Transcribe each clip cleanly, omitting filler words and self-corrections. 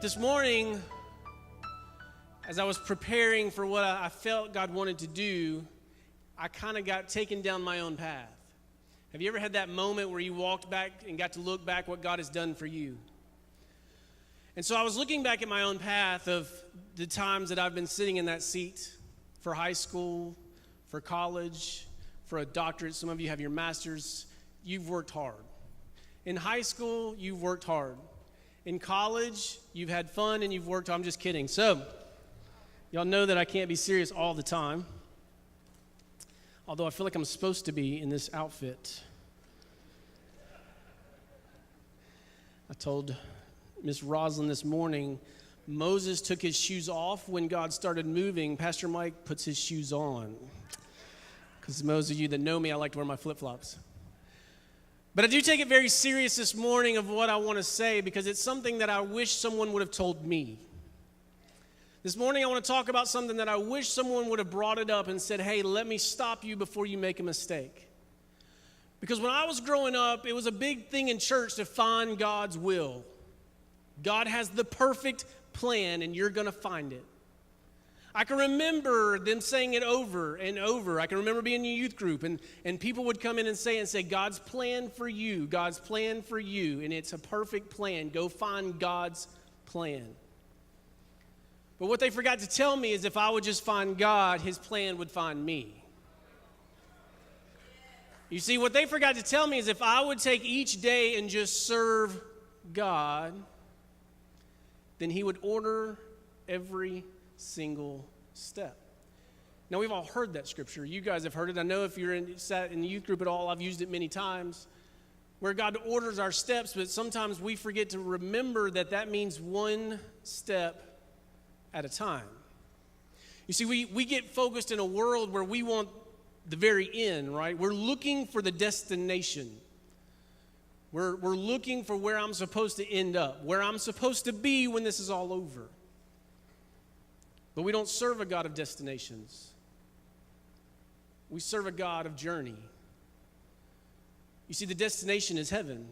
This morning, as I was preparing for what I felt God wanted to do, I kind of got taken down my own path. Have you ever had that moment where you walked back and got to look back what God has done for you? And so I was looking back at my own path of the times that I've been sitting in that seat for high school, for college, for a doctorate. Some of you have your master's. You've worked hard. In high school, you've worked hard. In college, you've had fun and you've worked. I'm just kidding. So, y'all know that I can't be serious all the time. Although I feel like I'm supposed to be in this outfit. I told Miss Roslyn this morning, Moses took his shoes off when God started moving. Pastor Mike puts his shoes on. Because most of you that know me, I like to wear my flip-flops. But I do take it very serious this morning of what I want to say because it's something that I wish someone would have told me. This morning I want to talk about something that I wish someone would have brought it up and said, hey, let me stop you before you make a mistake. Because when I was growing up, it was a big thing in church to find God's will. God has the perfect plan and you're going to find it. I can remember them saying it over and over. I can remember being in a youth group and people would come in and say, God's plan for you, God's plan for you, and it's a perfect plan. Go find God's plan. But what they forgot to tell me is if I would just find God, his plan would find me. You see, what they forgot to tell me is if I would take each day and just serve God, then he would order every single step. Now, we've all heard that scripture. You guys have heard it. I know if you're sat in the youth group at all, I've used it many times, where God orders our steps, but sometimes we forget to remember that that means one step at a time. You see, we get focused in a world where we want the very end, right? We're looking for the destination. We're looking for where I'm supposed to end up, where I'm supposed to be when this is all over. But we don't serve a God of destinations. We serve a God of journey. You see, the destination is heaven.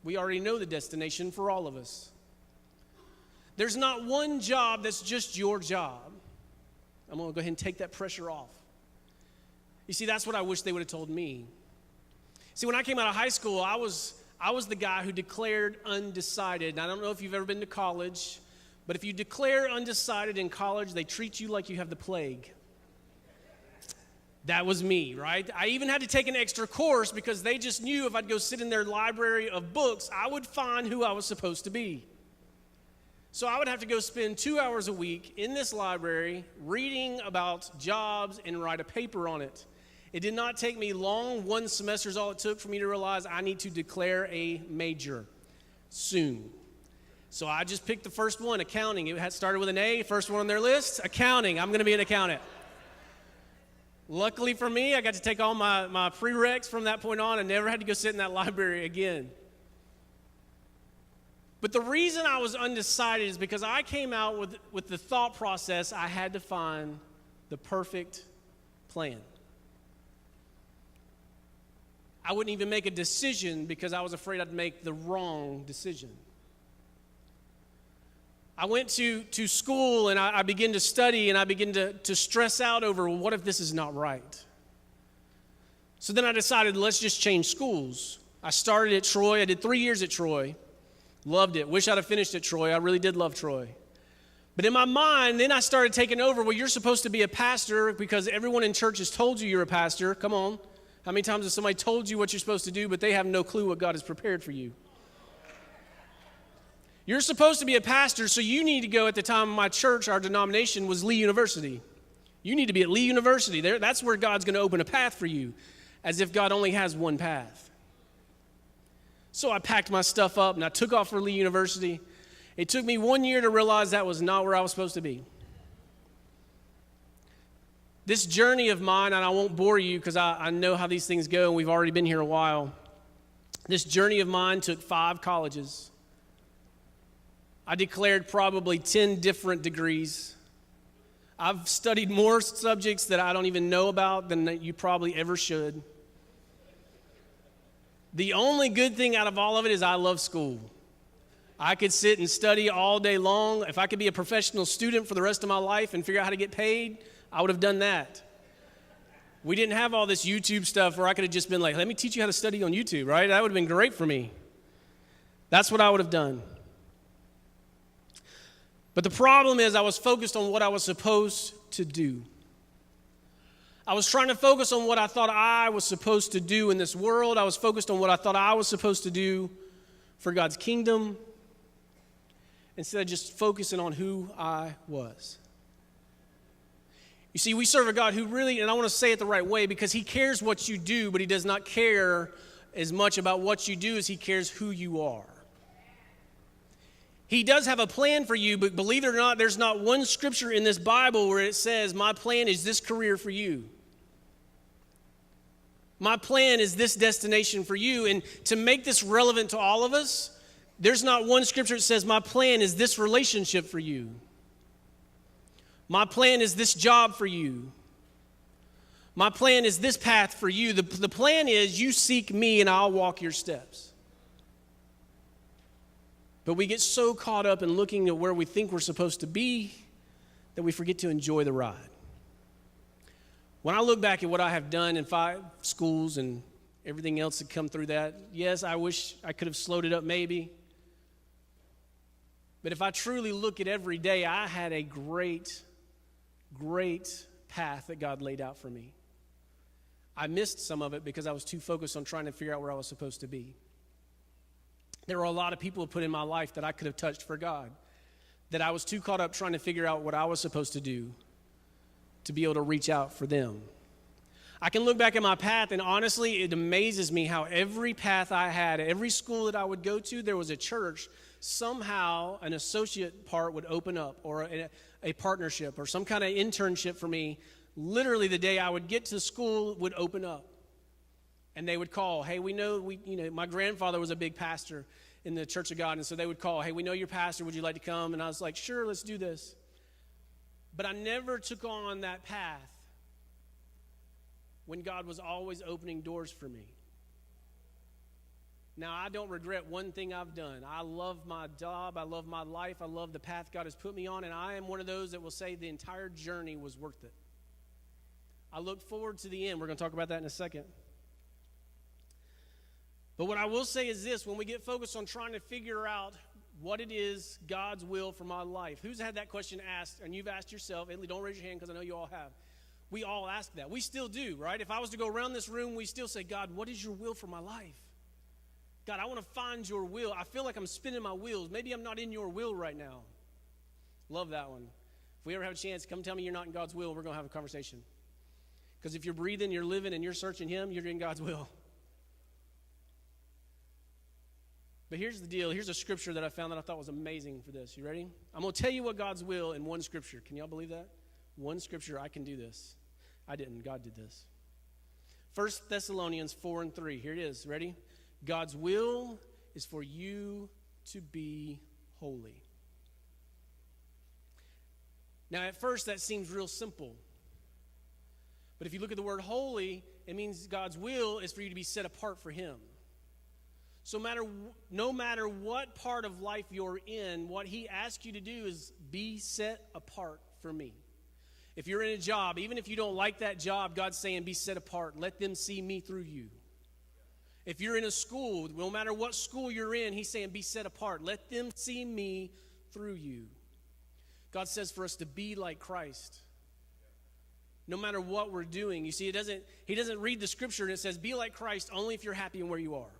We already know the destination for all of us. There's not one job that's just your job. I'm going to go ahead and take that pressure off. You see, that's what I wish they would have told me. See, when I came out of high school, I was the guy who declared undecided. And I don't know if you've ever been to college, but if you declare undecided in college, they treat you like you have the plague. That was me, right? I even had to take an extra course because they just knew if I'd go sit in their library of books, I would find who I was supposed to be. So I would have to go spend 2 hours a week in this library reading about jobs and write a paper on it. It did not take me long. One semester is all it took for me to realize I need to declare a major soon. So I just picked the first one, accounting. It had started with an A, first one on their list, accounting. I'm going to be an accountant. Luckily for me, I got to take all my prereqs from that point on and never had to go sit in that library again. But the reason I was undecided is because I came out with the thought process I had to find the perfect plan. I wouldn't even make a decision because I was afraid I'd make the wrong decision. I went to school and I began to study and I began to stress out over, well, what if this is not right? So then I decided, let's just change schools. I started at Troy. I did 3 years at Troy. Loved it. Wish I'd have finished at Troy. I really did love Troy. But in my mind, then I started taking over, well, you're supposed to be a pastor because everyone in church has told you you're a pastor. Come on. How many times has somebody told you what you're supposed to do, but they have no clue what God has prepared for you? You're supposed to be a pastor, so you need to go. At the time of my church, our denomination was Lee University. You need to be at Lee University. That's where God's going to open a path for you, as if God only has one path. So I packed my stuff up, and I took off for Lee University. It took me 1 year to realize that was not where I was supposed to be. This journey of mine, and I won't bore you because I know how these things go, and we've already been here a while. This journey of mine took 5 colleges. I declared probably 10 different degrees. I've studied more subjects that I don't even know about than you probably ever should. The only good thing out of all of it is I love school. I could sit and study all day long. If I could be a professional student for the rest of my life and figure out how to get paid, I would have done that. We didn't have all this YouTube stuff where I could have just been like, let me teach you how to study on YouTube, right? That would have been great for me. That's what I would have done. But the problem is I was focused on what I was supposed to do. I was trying to focus on what I thought I was supposed to do in this world. I was focused on what I thought I was supposed to do for God's kingdom instead of just focusing on who I was. You see, we serve a God who really, and I want to say it the right way, because he cares what you do, but he does not care as much about what you do as he cares who you are. He does have a plan for you, but believe it or not, there's not one scripture in this Bible where it says, my plan is this career for you. My plan is this destination for you. And to make this relevant to all of us, there's not one scripture that says, my plan is this relationship for you. My plan is this job for you. My plan is this path for you. The plan is you seek me and I'll walk your steps. But we get so caught up in looking at where we think we're supposed to be that we forget to enjoy the ride. When I look back at what I have done in 5 schools and everything else that come through that, yes, I wish I could have slowed it up maybe. But if I truly look at every day, I had a great path that God laid out for me. I missed some of it because I was too focused on trying to figure out where I was supposed to be. There were a lot of people put in my life that I could have touched for God, that I was too caught up trying to figure out what I was supposed to do to be able to reach out for them. I can look back at my path, and honestly, it amazes me how every path I had, every school that I would go to, there was a church. Somehow, an associate part would open up, or a partnership, or some kind of internship for me. Literally, the day I would get to school would open up. And they would call, hey, we know, my grandfather was a big pastor in the Church of God, and so they would call, hey, we know you're pastor, would you like to come? And I was like, sure, let's do this. But I never took on that path when God was always opening doors for me. Now, I don't regret one thing I've done. I love my job, I love my life, I love the path God has put me on, and I am one of those that will say the entire journey was worth it. I look forward to the end. We're going to talk about that in a second. But what I will say is this: when we get focused on trying to figure out what it is God's will for my life, who's had that question asked, and you've asked yourself, Italy, don't raise your hand because I know you all have. We all ask that. We still do, right? If I was to go around this room, we still say, God, what is your will for my life? God, I want to find your will. I feel like I'm spinning my wheels. Maybe I'm not in your will right now. Love that one. If we ever have a chance, come tell me you're not in God's will. We're going to have a conversation. Because if you're breathing, you're living, and you're searching him, you're in God's will. But here's the deal. Here's a scripture that I found that I thought was amazing for this. You ready? I'm going to tell you what God's will in one scripture. Can y'all believe that? One scripture, I can do this. I didn't. God did this. 1 Thessalonians 4:3. Here it is. Ready? God's will is for you to be holy. Now, at first, that seems real simple. But if you look at the word holy, it means God's will is for you to be set apart for him. So no matter what part of life you're in, what he asks you to do is be set apart for me. If you're in a job, even if you don't like that job, God's saying be set apart. Let them see me through you. If you're in a school, no matter what school you're in, he's saying be set apart. Let them see me through you. God says for us to be like Christ. No matter what we're doing. You see, he doesn't read the scripture and it says be like Christ only if you're happy in where you are.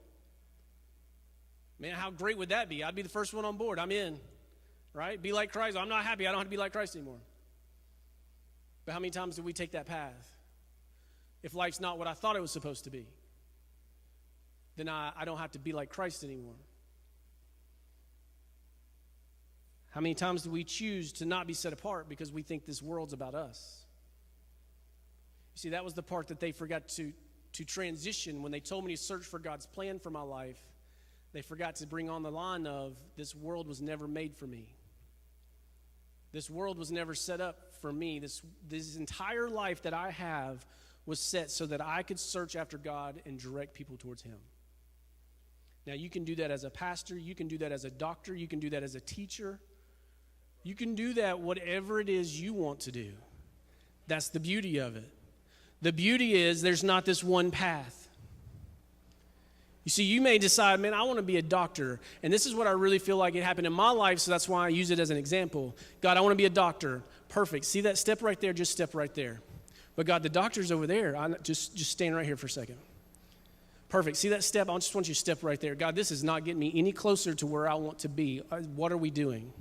Man, how great would that be? I'd be the first one on board. I'm in, right? Be like Christ. I'm not happy. I don't have to be like Christ anymore. But how many times do we take that path? If life's not what I thought it was supposed to be, then I don't have to be like Christ anymore. How many times do we choose to not be set apart because we think this world's about us? You see, that was the part that they forgot to transition when they told me to search for God's plan for my life. They forgot to bring on the line of, this world was never made for me. This world was never set up for me. This entire life that I have was set so that I could search after God and direct people towards him. Now, you can do that as a pastor. You can do that as a doctor. You can do that as a teacher. You can do that whatever it is you want to do. That's the beauty of it. The beauty is there's not this one path. You see, you may decide, man, I want to be a doctor. And this is what I really feel like it happened in my life, so that's why I use it as an example. God, I want to be a doctor. Perfect. See that step right there? Just step right there. But God, the doctor's over there. Just stand right here for a second. Perfect. See that step? I just want you to step right there. God, this is not getting me any closer to where I want to be. What are we doing?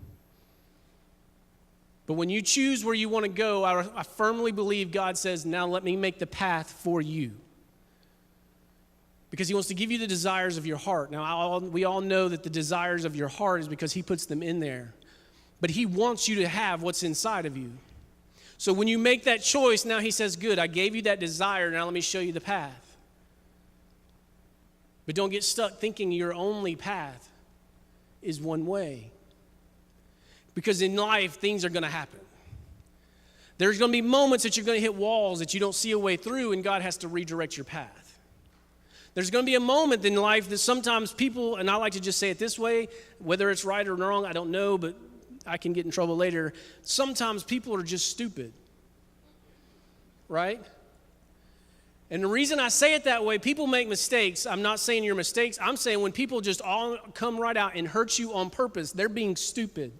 But when you choose where you want to go, I firmly believe God says, now let me make the path for you. Because he wants to give you the desires of your heart. Now, we all know that the desires of your heart is because he puts them in there. But he wants you to have what's inside of you. So when you make that choice, now he says, good, I gave you that desire, now let me show you the path. But don't get stuck thinking your only path is one way. Because in life, things are going to happen. There's going to be moments that you're going to hit walls that you don't see a way through, and God has to redirect your path. There's going to be a moment in life that sometimes people, and I like to just say it this way, whether it's right or wrong, I don't know, but I can get in trouble later. Sometimes people are just stupid, right? And the reason I say it that way, people make mistakes. I'm not saying your mistakes. I'm saying when people just all come right out and hurt you on purpose, they're being stupid.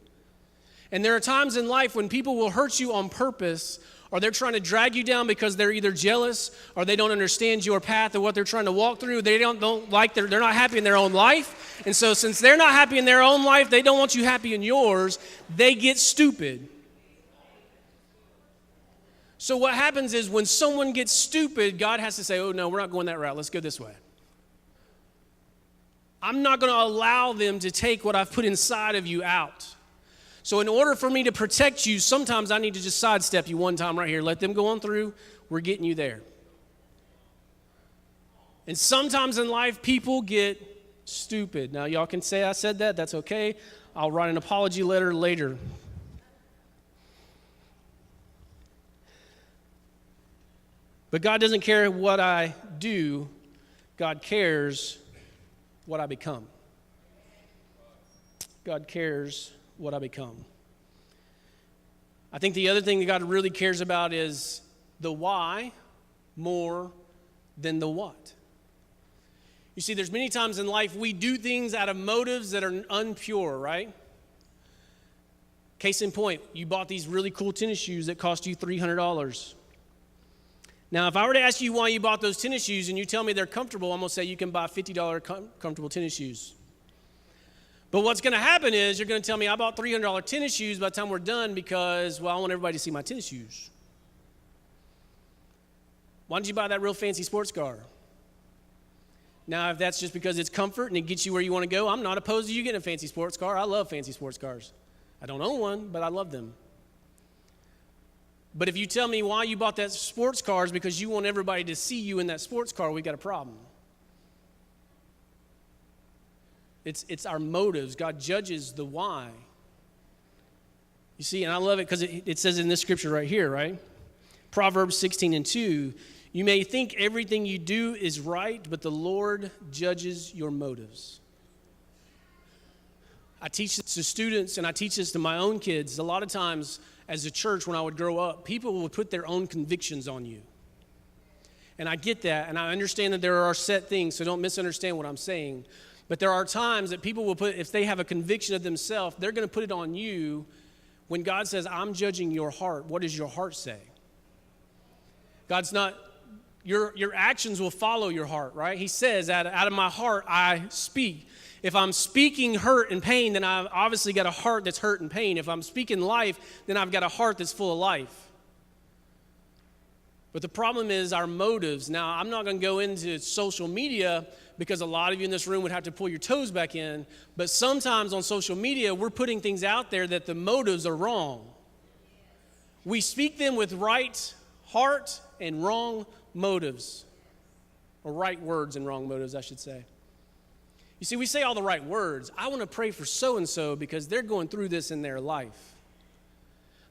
And there are times in life when people will hurt you on purpose, or they're trying to drag you down because they're either jealous or they don't understand your path or what they're trying to walk through. They don't like they're not happy in their own life. And so since they're not happy in their own life, they don't want you happy in yours. They get stupid. So what happens is when someone gets stupid, God has to say, oh, no, we're not going that route. Let's go this way. I'm not going to allow them to take what I've put inside of you out. So in order for me to protect you, sometimes I need to just sidestep you one time right here. Let them go on through. We're getting you there. And sometimes in life, people get stupid. Now, y'all can say I said that. That's okay. I'll write an apology letter later. But God doesn't care what I do. God cares what I become. God cares what I become. I think the other thing that God really cares about is the why more than the what. You see, there's many times in life we do things out of motives that are unpure, right? Case in point, you bought these really cool tennis shoes that cost you $300. Now, if I were to ask you why you bought those tennis shoes and you tell me they're comfortable, I'm going to say you can buy $50 comfortable tennis shoes. But what's going to happen is you're going to tell me I bought $300 tennis shoes by the time we're done because, well, I want everybody to see my tennis shoes. Why did you buy that real fancy sports car? Now, if that's just because it's comfort and it gets you where you want to go, I'm not opposed to you getting a fancy sports car. I love fancy sports cars. I don't own one, but I love them. But if you tell me why you bought that sports car is because you want everybody to see you in that sports car, we got a problem. It's our motives. God judges the why. You see, and I love it because it says in this scripture right here, right? Proverbs 16:2, you may think everything you do is right, but the Lord judges your motives. I teach this to students and I teach this to my own kids. A lot of times as a church when I would grow up, people would put their own convictions on you. And I get that, and I understand that there are set things, so don't misunderstand what I'm saying. But there are times that people will put, if they have a conviction of themselves, they're going to put it on you when God says, I'm judging your heart. What does your heart say? God's not, your actions will follow your heart, right? He says, out of my heart I speak. If I'm speaking hurt and pain, then I've obviously got a heart that's hurt and pain. If I'm speaking life, then I've got a heart that's full of life. But the problem is our motives. Now, I'm not going to go into social media because a lot of you in this room would have to pull your toes back in. But sometimes on social media, we're putting things out there that the motives are wrong. We speak them with right heart and wrong motives. Or right words and wrong motives, I should say. You see, we say all the right words. I want to pray for so-and-so because they're going through this in their life.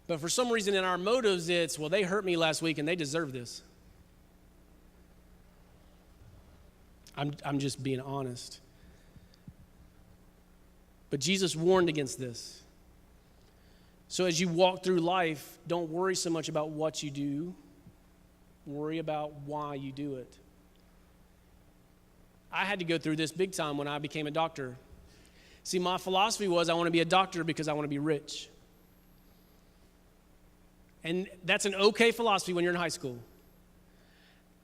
But for some reason in our motives, it's, well, they hurt me last week and they deserve this. I'm just being honest. But Jesus warned against this. So as you walk through life, don't worry so much about what you do. Worry about why you do it. I had to go through this big time when I became a doctor. See, my philosophy was I want to be a doctor because I want to be rich. And that's an okay philosophy when you're in high school.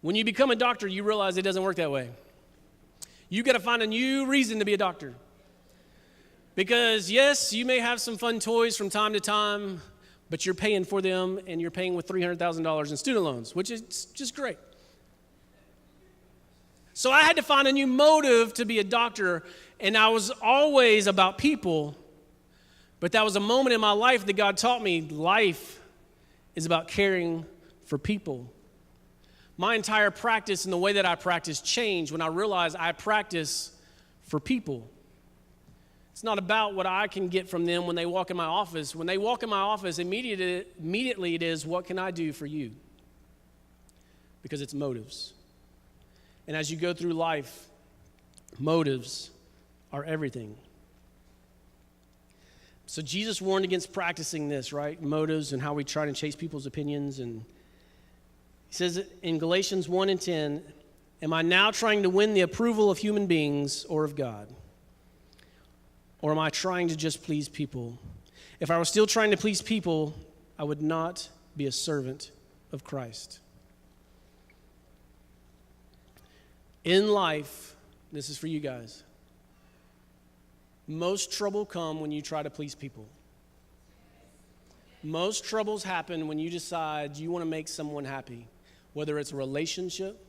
When you become a doctor, you realize it doesn't work that way. You got to find a new reason to be a doctor. Because, yes, you may have some fun toys from time to time, but you're paying for them, and you're paying with $300,000 in student loans, which is just great. So I had to find a new motive to be a doctor, and I was always about people. But that was a moment in my life that God taught me life is about caring for people. My entire practice and the way that I practice changed when I realized I practice for people. It's not about what I can get from them when they walk in my office. When they walk in my office, immediately it is, what can I do for you? Because it's motives. And as you go through life, motives are everything. So Jesus warned against practicing this, right? Motives and how we try to chase people's opinions. And he says in Galatians 1 and 10, am I now trying to win the approval of human beings or of God? Or am I trying to just please people? If I was still trying to please people, I would not be a servant of Christ. In life, this is for you guys, most trouble come when you try to please people. Most troubles happen when you decide you want to make someone happy, whether it's a relationship,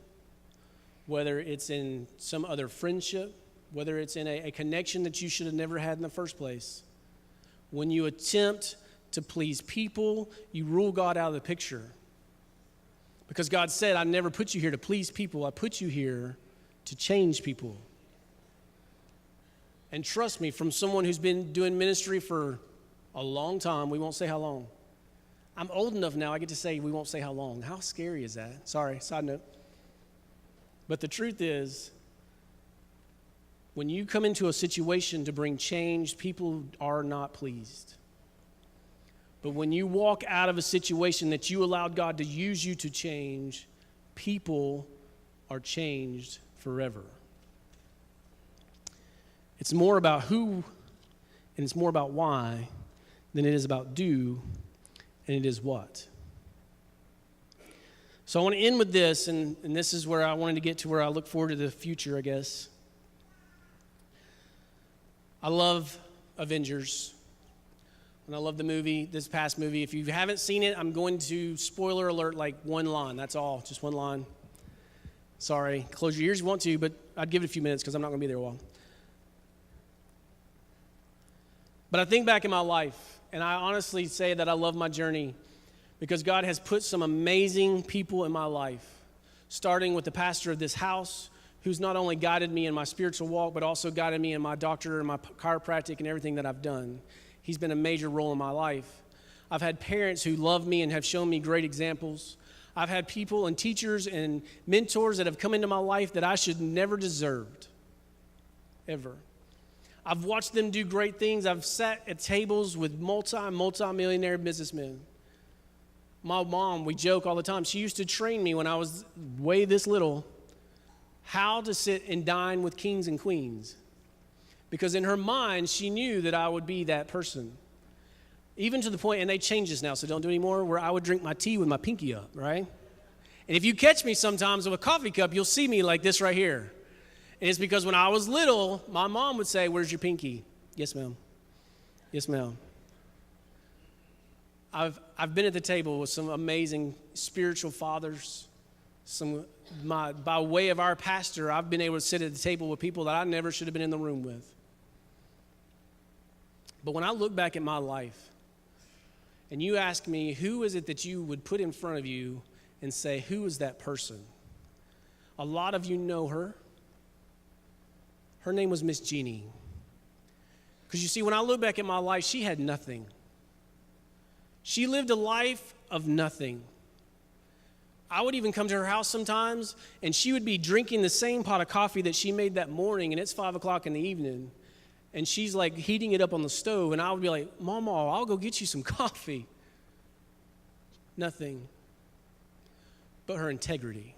whether it's in some other friendship, whether it's in a connection that you should have never had in the first place. When you attempt to please people, you rule God out of the picture. Because God said, I never put you here to please people. I put you here to change people. And trust me, from someone who's been doing ministry for a long time, we won't say how long. I'm old enough now, I get to say we won't say how long. How scary is that? Sorry, side note. But the truth is, when you come into a situation to bring change, people are not pleased. But when you walk out of a situation that you allowed God to use you to change, people are changed forever. It's more about who and it's more about why than it is about do and it is what. So I want to end with this, and this is where I wanted to get to where I look forward to the future, I guess. I love Avengers, and I love the movie, this past movie. If you haven't seen it, I'm going to, spoiler alert, like one line. That's all, just one line. Sorry, close your ears if you want to, but I'd give it a few minutes because I'm not going to be there a while. But I think back in my life, and I honestly say that I love my journey because God has put some amazing people in my life, starting with the pastor of this house, who's not only guided me in my spiritual walk, but also guided me in my doctor and my chiropractic and everything that I've done. He's been a major role in my life. I've had parents who love me and have shown me great examples. I've had people and teachers and mentors that have come into my life that I should never deserved, ever. I've watched them do great things. I've sat at tables with multi-millionaire businessmen. My mom, we joke all the time, she used to train me when I was way this little how to sit and dine with kings and queens. Because in her mind, she knew that I would be that person. Even to the point, and they changed this now, so don't do it anymore, where I would drink my tea with my pinky up, right? And if you catch me sometimes with a coffee cup, you'll see me like this right here. And it's because when I was little, my mom would say, "Where's your pinky?" "Yes, ma'am." "Yes, ma'am." I've been at the table with some amazing spiritual fathers. By way of our pastor, I've been able to sit at the table with people that I never should have been in the room with. But when I look back at my life, and you ask me, who is it that you would put in front of you and say, who is that person? A lot of you know her. Her name was Miss Jeannie. Because you see, when I look back at my life, she had nothing. She lived a life of nothing. I would even come to her house sometimes, and she would be drinking the same pot of coffee that she made that morning, and it's 5 o'clock in the evening. and she's like heating it up on the stove, and I would be like, Mama, I'll go get you some coffee. Nothing but her integrity.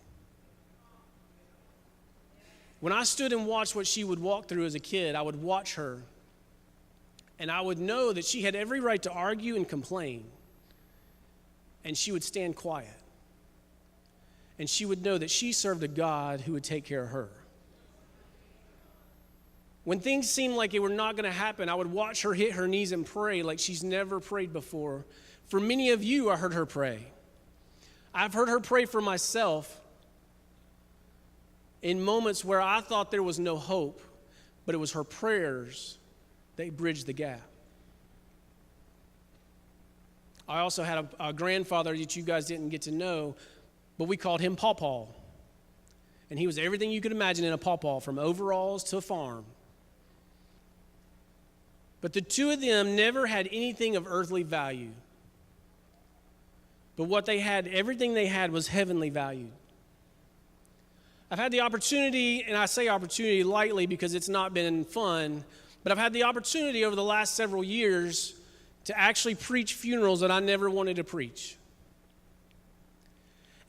When I stood and watched what she would walk through as a kid, I would watch her, and I would know that she had every right to argue and complain, and she would stand quiet. And she would know that she served a God who would take care of her. When things seemed like they were not going to happen, I would watch her hit her knees and pray like she's never prayed before. For many of you, I heard her pray. I've heard her pray for myself in moments where I thought there was no hope, but it was her prayers that bridged the gap. I also had a grandfather that you guys didn't get to know, but we called him Paw. And he was everything you could imagine in a Paw, from overalls to a farm. But the two of them never had anything of earthly value. But what they had, everything they had was heavenly value. I've had the opportunity, and I say opportunity lightly because it's not been fun, but I've had the opportunity over the last several years to actually preach funerals that I never wanted to preach.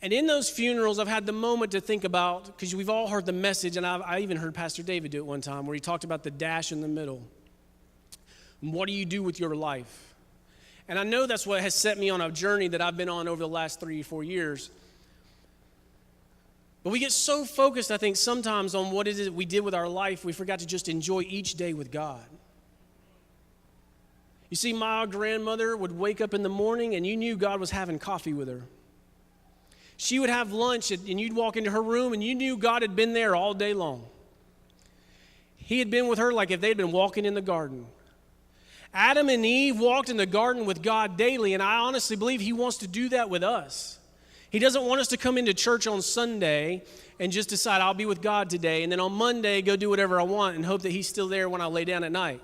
And in those funerals, I've had the moment to think about, because we've all heard the message, and I even heard Pastor David do it one time, where he talked about the dash in the middle. And what do you do with your life? And I know that's what has set me on a journey that I've been on over the last 3 or 4 years. But we get so focused, I think, sometimes on what it is we did with our life, we forgot to just enjoy each day with God. You see, my grandmother would wake up in the morning, and you knew God was having coffee with her. She would have lunch, and you'd walk into her room, and you knew God had been there all day long. He had been with her like if they'd been walking in the garden. Adam and Eve walked in the garden with God daily, and I honestly believe He wants to do that with us. He doesn't want us to come into church on Sunday and just decide, I'll be with God today, and then on Monday go do whatever I want and hope that He's still there when I lay down at night.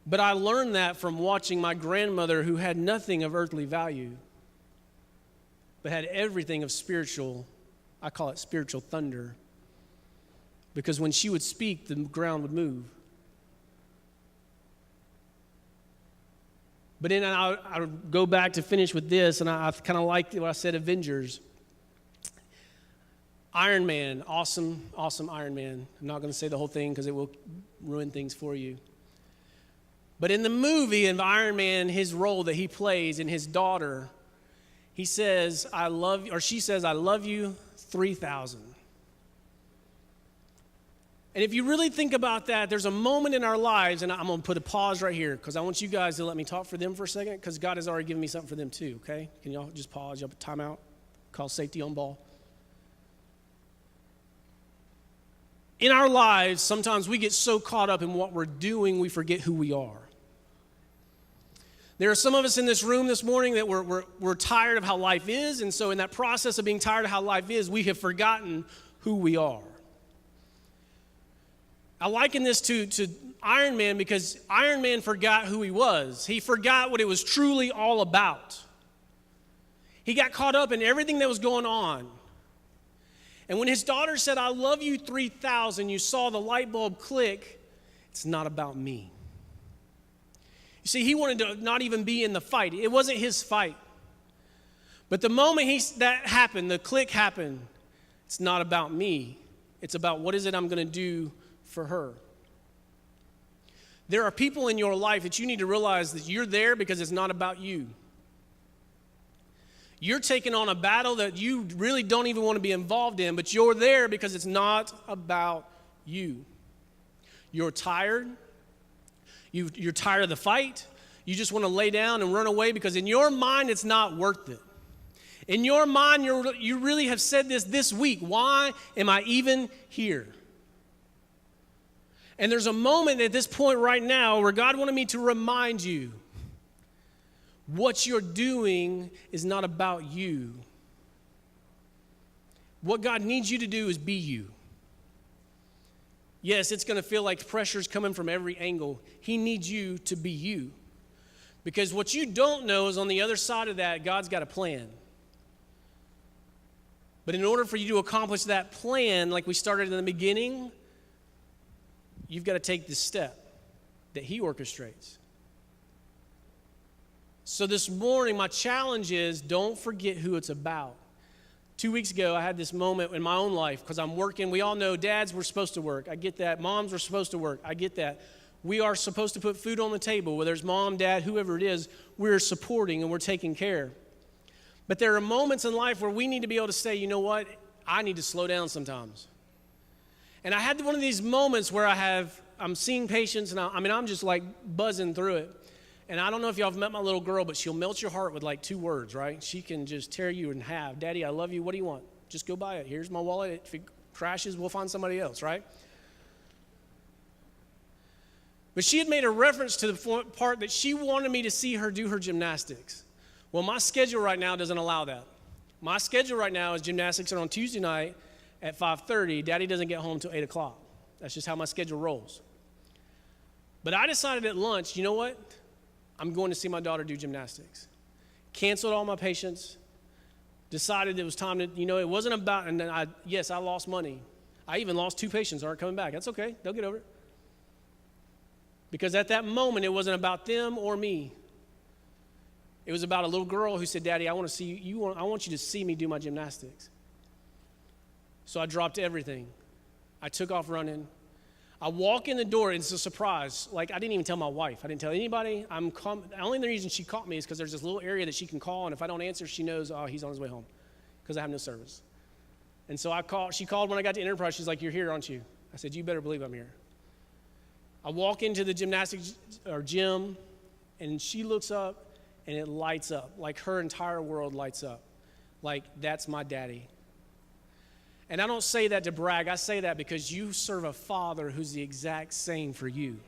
But I learned that from watching my grandmother, who had nothing of earthly value, but had everything of spiritual, I call it spiritual thunder. Because when she would speak, the ground would move. But then I would go back to finish with this, and I kind of liked what I said, Avengers. Iron Man, awesome Iron Man. I'm not going to say the whole thing because it will ruin things for you. But in the movie of Iron Man, his role that he plays in his daughter, he says, I love you, or she says, I love you 3,000. And if you really think about that, there's a moment in our lives, and I'm going to put a pause right here because I want you guys to let me talk for them for a second because God has already given me something for them too, okay? Can y'all just pause? Y'all put time out? Call safety on ball. In our lives, sometimes we get so caught up in what we're doing, we forget who we are. There are some of us in this room this morning that we're tired of how life is, and so in that process of being tired of how life is, we have forgotten who we are. I liken this to Iron Man because Iron Man forgot who he was. He forgot what it was truly all about. He got caught up in everything that was going on. And when his daughter said, I love you 3,000, you saw the light bulb click. It's not about me. You see, he wanted to not even be in the fight. It wasn't his fight. But the moment that happened, the click happened, it's not about me. It's about what is it I'm going to do for her. There are people in your life that you need to realize that you're there because it's not about you. You're taking on a battle that you really don't even want to be involved in, but you're there because it's not about you. You're tired. You're tired of the fight. You just want to lay down and run away because in your mind it's not worth it. In your mind, you really have said this week. Why am I even here? And there's a moment at this point right now where God wanted me to remind you what you're doing is not about you. What God needs you to do is be you. Yes, it's going to feel like pressure's coming from every angle. He needs you to be you. Because what you don't know is on the other side of that, God's got a plan. But in order for you to accomplish that plan, like we started in the beginning, you've got to take the step that he orchestrates. So this morning, my challenge is don't forget who it's about. 2 weeks ago, I had this moment in my own life because I'm working. We all know dads were supposed to work. I get that. Moms were supposed to work. I get that. We are supposed to put food on the table, whether it's mom, dad, whoever it is, we're supporting and we're taking care. But there are moments in life where we need to be able to say, you know what, I need to slow down sometimes. And I had one of these moments where I'm seeing patients, and I'm just like buzzing through it. And I don't know if y'all have met my little girl, but she'll melt your heart with like 2 words, right? She can just tear you in half. Daddy, I love you. What do you want? Just go buy it. Here's my wallet. If it crashes, we'll find somebody else, right? But she had made a reference to the part that she wanted me to see her do her gymnastics. Well, my schedule right now doesn't allow that. My schedule right now is gymnastics are on Tuesday night at 5:30. Daddy doesn't get home until 8 o'clock. That's just how my schedule rolls. But I decided at lunch, you know what? I'm going to see my daughter do gymnastics. Canceled all my patients. Decided it was time to, it wasn't about, and then I lost money. I even lost 2 patients that aren't coming back. That's okay. They'll get over it. Because at that moment, it wasn't about them or me. It was about a little girl who said, Daddy, I want you to see me do my gymnastics. So I dropped everything. I took off running. I walk in the door, and it's a surprise. Like, I didn't even tell my wife. I didn't tell anybody. The only reason she caught me is because there's this little area that she can call, and if I don't answer, she knows, oh, he's on his way home because I have no service. And so she called when I got to Enterprise. She's like, you're here, aren't you? I said, you better believe I'm here. I walk into the gymnastics or gym, and she looks up, and it lights up. Like, her entire world lights up. Like, that's my daddy. And I don't say that to brag. I say that because you serve a Father who's the exact same for you.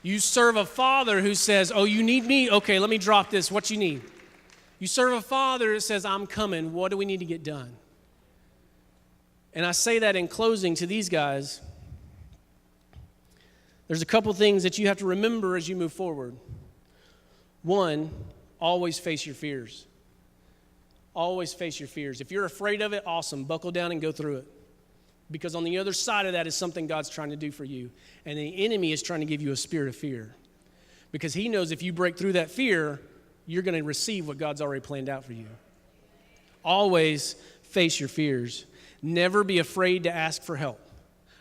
You serve a Father who says, oh, you need me? Okay, let me drop this. What you need? You serve a Father that says, I'm coming. What do we need to get done? And I say that in closing to these guys. There's a couple things that you have to remember as you move forward. One, always face your fears. Always face your fears. If you're afraid of it, awesome. Buckle down and go through it. Because on the other side of that is something God's trying to do for you. And the enemy is trying to give you a spirit of fear. Because he knows if you break through that fear, you're going to receive what God's already planned out for you. Always face your fears. Never be afraid to ask for help.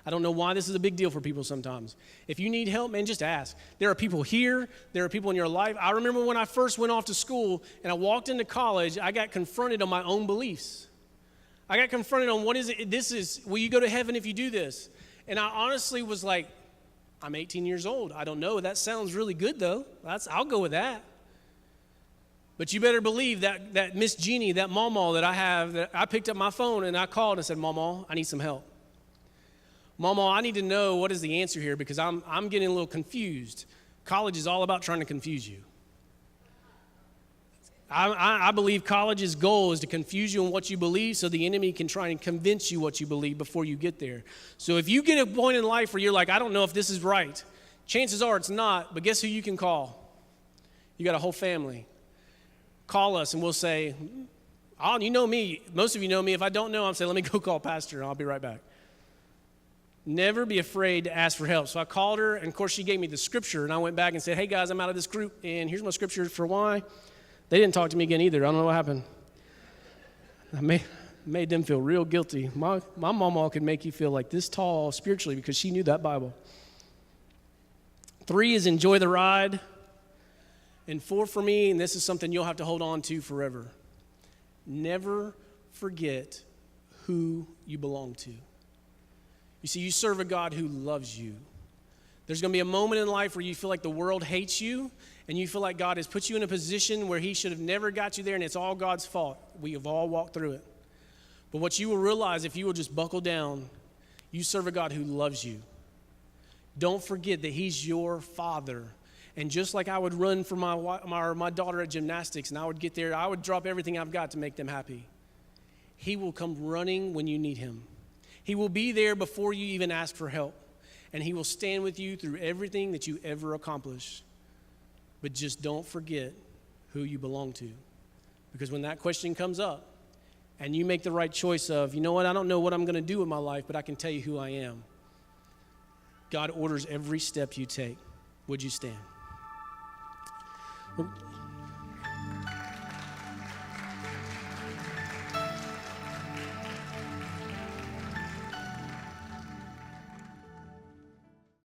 I don't know why this is a big deal for people sometimes. If you need help, man, just ask. There are people here. There are people in your life. I remember when I first went off to school and I walked into college, I got confronted on my own beliefs. I got confronted on what is it, will you go to heaven if you do this? And I honestly was like, I'm 18 years old. I don't know. That sounds really good though. I'll go with that. But you better believe that Miss Jeannie, that mama that I have, that I picked up my phone and I called and said, Mama, I need some help. Mama, I need to know what is the answer here because I'm getting a little confused. College is all about trying to confuse you. I believe college's goal is to confuse you on what you believe so the enemy can try and convince you what you believe before you get there. So if you get a point in life where you're like, I don't know if this is right, chances are it's not, but guess who you can call? You got a whole family. Call us and we'll say, oh, you know me. Most of you know me. If I don't know, I'm saying, let me go call Pastor and I'll be right back. Never be afraid to ask for help. So I called her, and of course she gave me the scripture, and I went back and said, hey guys, I'm out of this group, and here's my scripture for why. They didn't talk to me again either. I don't know what happened. I made them feel real guilty. My mama could make you feel like this tall spiritually because she knew that Bible. 3 is enjoy the ride. And 4 for me, and this is something you'll have to hold on to forever. Never forget who you belong to. You see, you serve a God who loves you. There's going to be a moment in life where you feel like the world hates you and you feel like God has put you in a position where he should have never got you there and it's all God's fault. We have all walked through it. But what you will realize if you will just buckle down, you serve a God who loves you. Don't forget that he's your Father. And just like I would run for my daughter at gymnastics and I would get there, I would drop everything I've got to make them happy. He will come running when you need him. He will be there before you even ask for help. And he will stand with you through everything that you ever accomplish. But just don't forget who you belong to. Because when that question comes up and you make the right choice of, you know what, I don't know what I'm going to do with my life, but I can tell you who I am. God orders every step you take. Would you stand?